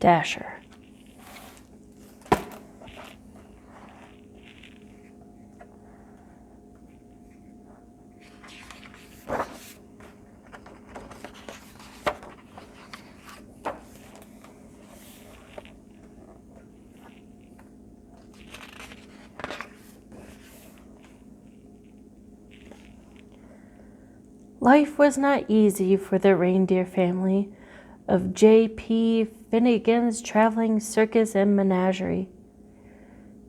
Dasher. Life was not easy for the reindeer family of J.P. Finnegan's traveling circus and menagerie.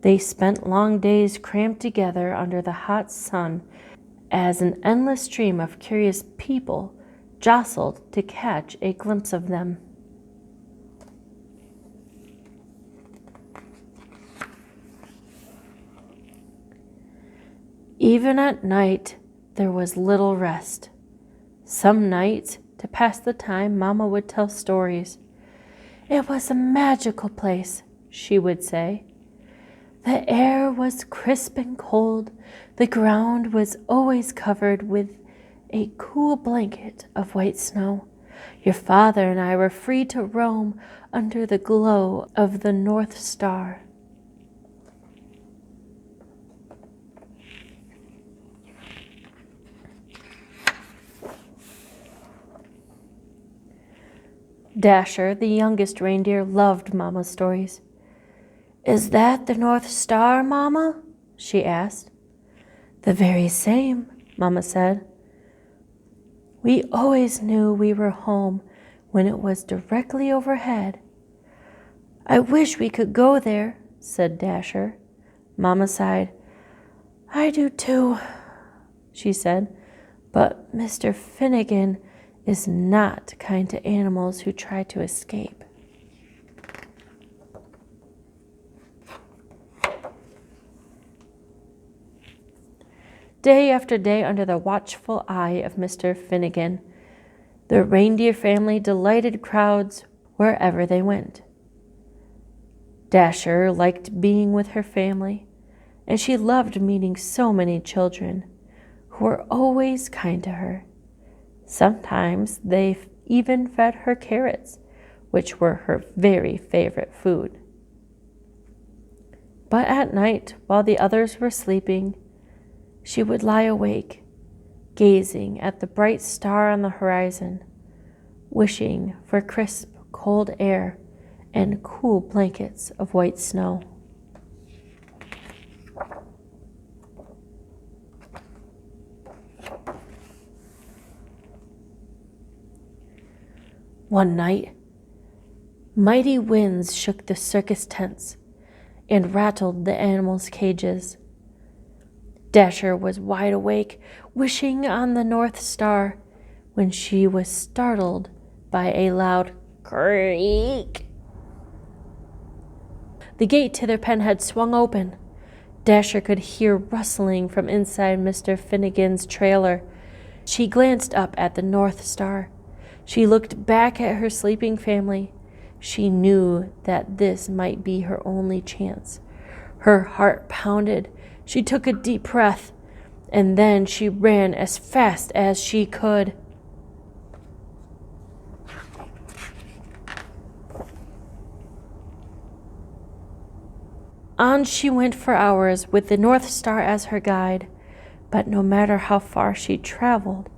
They spent long days crammed together under the hot sun as an endless stream of curious people jostled to catch a glimpse of them. Even at night, there was little rest. Some nights, to pass the time, Mama would tell stories. It was a magical place, she would say. The air was crisp and cold. The ground was always covered with a cool blanket of white snow. Your father and I were free to roam under the glow of the North Star. Dasher, the youngest reindeer, loved Mama's stories. Is that the North Star, Mama? She asked. The very same, Mama said. We always knew we were home when it was directly overhead. I wish we could go there, said Dasher. Mama sighed. I do too, she said, but Mr. Finnegan is not kind to animals who try to escape. Day after day, under the watchful eye of Mr. Finnegan, the reindeer family delighted crowds wherever they went. Dasher liked being with her family, and she loved meeting so many children who were always kind to her. Sometimes they even fed her carrots, which were her very favorite food. But at night, while the others were sleeping, she would lie awake, gazing at the bright star on the horizon, wishing for crisp, cold air and cool blankets of white snow. One night, mighty winds shook the circus tents and rattled the animals' cages. Dasher was wide awake, wishing on the North Star, when she was startled by a loud creak. The gate to their pen had swung open. Dasher could hear rustling from inside Mr. Finnegan's trailer. She glanced up at the North Star. She looked back at her sleeping family. She knew that this might be her only chance. Her heart pounded. She took a deep breath, and then she ran as fast as she could. On she went for hours with the North Star as her guide, but no matter how far she traveled,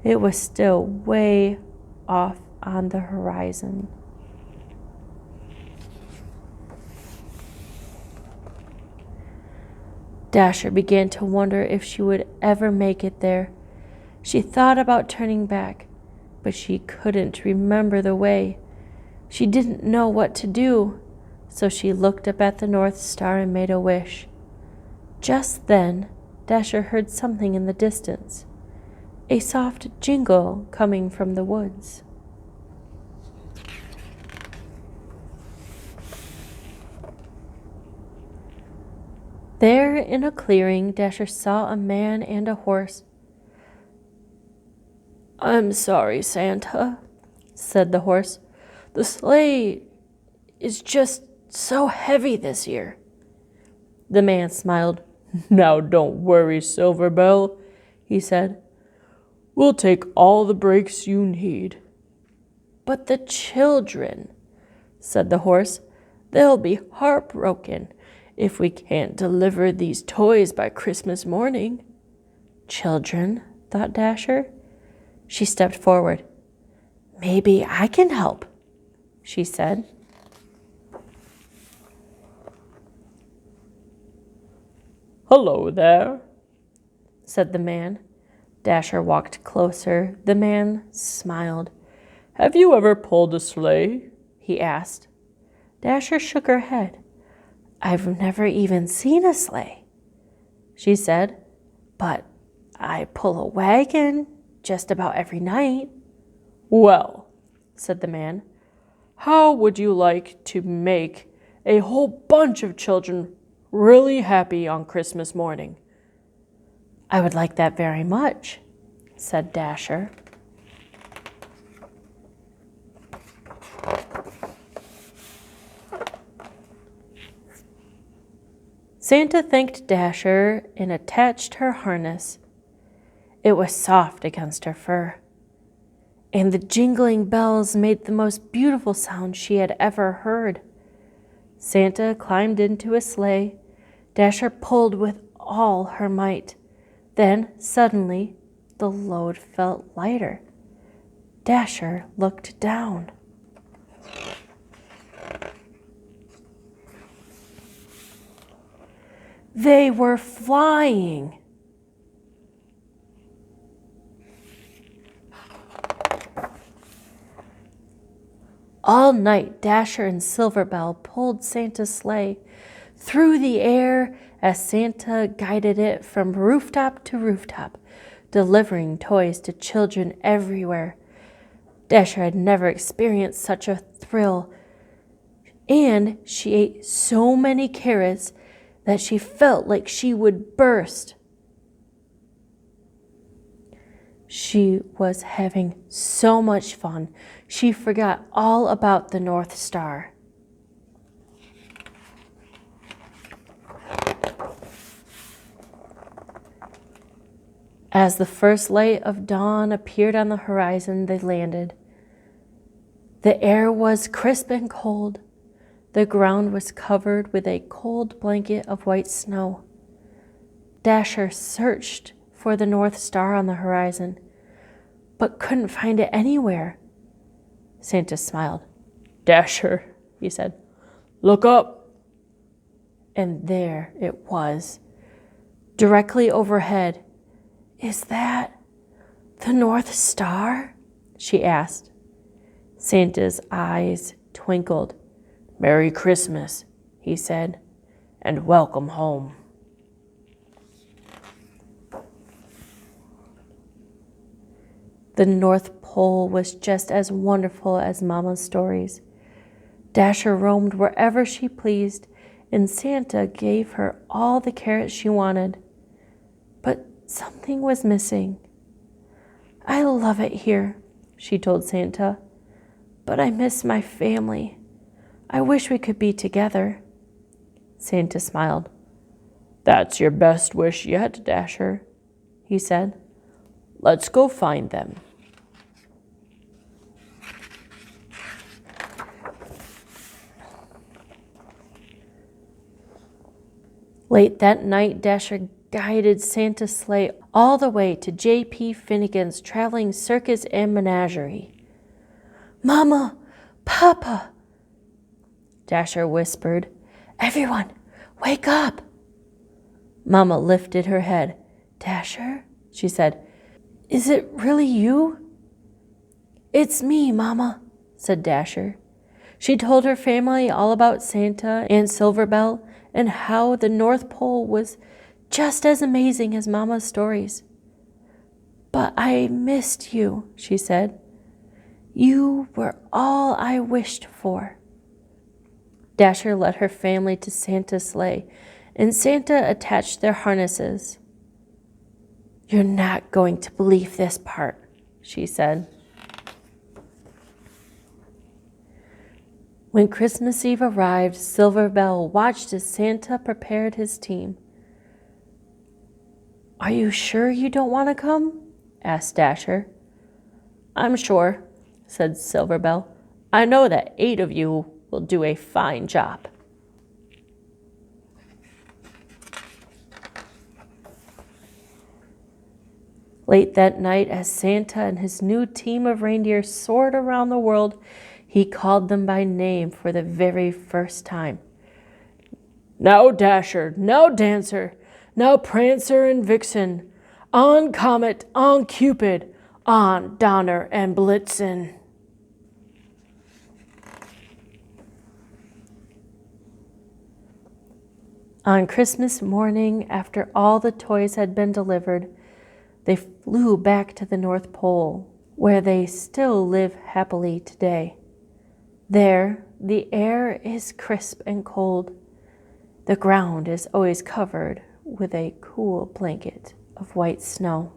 it was still way off on the horizon. Dasher began to wonder if she would ever make it there. She thought about turning back, but she couldn't remember the way. She didn't know what to do, so she looked up at the North Star and made a wish. Just then, Dasher heard something in the distance. A soft jingle coming from the woods. There in a clearing, Dasher saw a man and a horse. I'm sorry, Santa, said the horse. The sleigh is just so heavy this year. The man smiled. Now don't worry, Silver Bell, he said. We'll take all the breaks you need. But the children, said the horse. "They'll be heartbroken if we can't deliver these toys by Christmas morning." "Children," thought Dasher. She stepped forward. "Maybe I can help," she said. "Hello there," said the man. Dasher walked closer. The man smiled. "Have you ever pulled a sleigh?" he asked. Dasher shook her head. "I've never even seen a sleigh," she said, "but I pull a wagon just about every night." "Well," said the man, "how would you like to make a whole bunch of children really happy on Christmas morning?" "I would like that very much," said Dasher. Santa thanked Dasher and attached her harness. It was soft against her fur, and the jingling bells made the most beautiful sound she had ever heard. Santa climbed into a sleigh. Dasher pulled with all her might. Then, suddenly, the load felt lighter. Dasher looked down. They were flying. All night, Dasher and Silverbell pulled Santa's sleigh through the air as Santa guided it from rooftop to rooftop, delivering toys to children everywhere. Dasher had never experienced such a thrill, and she ate so many carrots that she felt like she would burst. She was having so much fun, she forgot all about the North Star. As the first light of dawn appeared on the horizon, they landed. The air was crisp and cold. The ground was covered with a cold blanket of white snow. Dasher searched for the North Star on the horizon, but couldn't find it anywhere. Santa smiled. "Dasher," he said, "look up." And there it was, directly overhead. "Is that the North Star?" she asked. Santa's eyes twinkled. "Merry Christmas," he said, "and welcome home." The North Pole was just as wonderful as Mama's stories. Dasher roamed wherever she pleased, and Santa gave her all the carrots she wanted. But something was missing. "I love it here," she told Santa, "but I miss my family. I wish we could be together." Santa smiled. "That's your best wish yet, Dasher," he said. "Let's go find them." Late that night, Dasher guided Santa's sleigh all the way to J.P. Finnegan's traveling circus and menagerie. "Mama! Papa!" Dasher whispered. "Everyone, wake up!" Mama lifted her head. "Dasher," she said, "is it really you?" "It's me, Mama," said Dasher. She told her family all about Santa and Silverbell and how the North Pole was just as amazing as Mama's stories. "But I missed you," she said. "You were all I wished for." Dasher led her family to Santa's sleigh, and Santa attached their harnesses. "You're not going to believe this part," she said. When Christmas Eve arrived, Silverbell watched as Santa prepared his team. "Are you sure you don't want to come?" asked Dasher. "I'm sure," said Silverbell. "I know that 8 of you will do a fine job. Late that night, as Santa and his new team of reindeer soared around the world, he called them by name for the very first time. Now Dasher, now Dancer, now Prancer and Vixen, on Comet, on Cupid, on Donner and Blitzen. On Christmas morning, after all the toys had been delivered, they flew back to the North Pole, where they still live happily today. There, the air is crisp and cold. The ground is always covered with a cool blanket of white snow.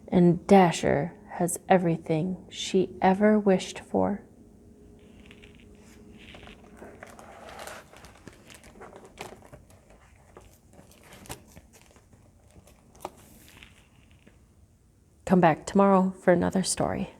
And Dasher has everything she ever wished for. Come back tomorrow for another story.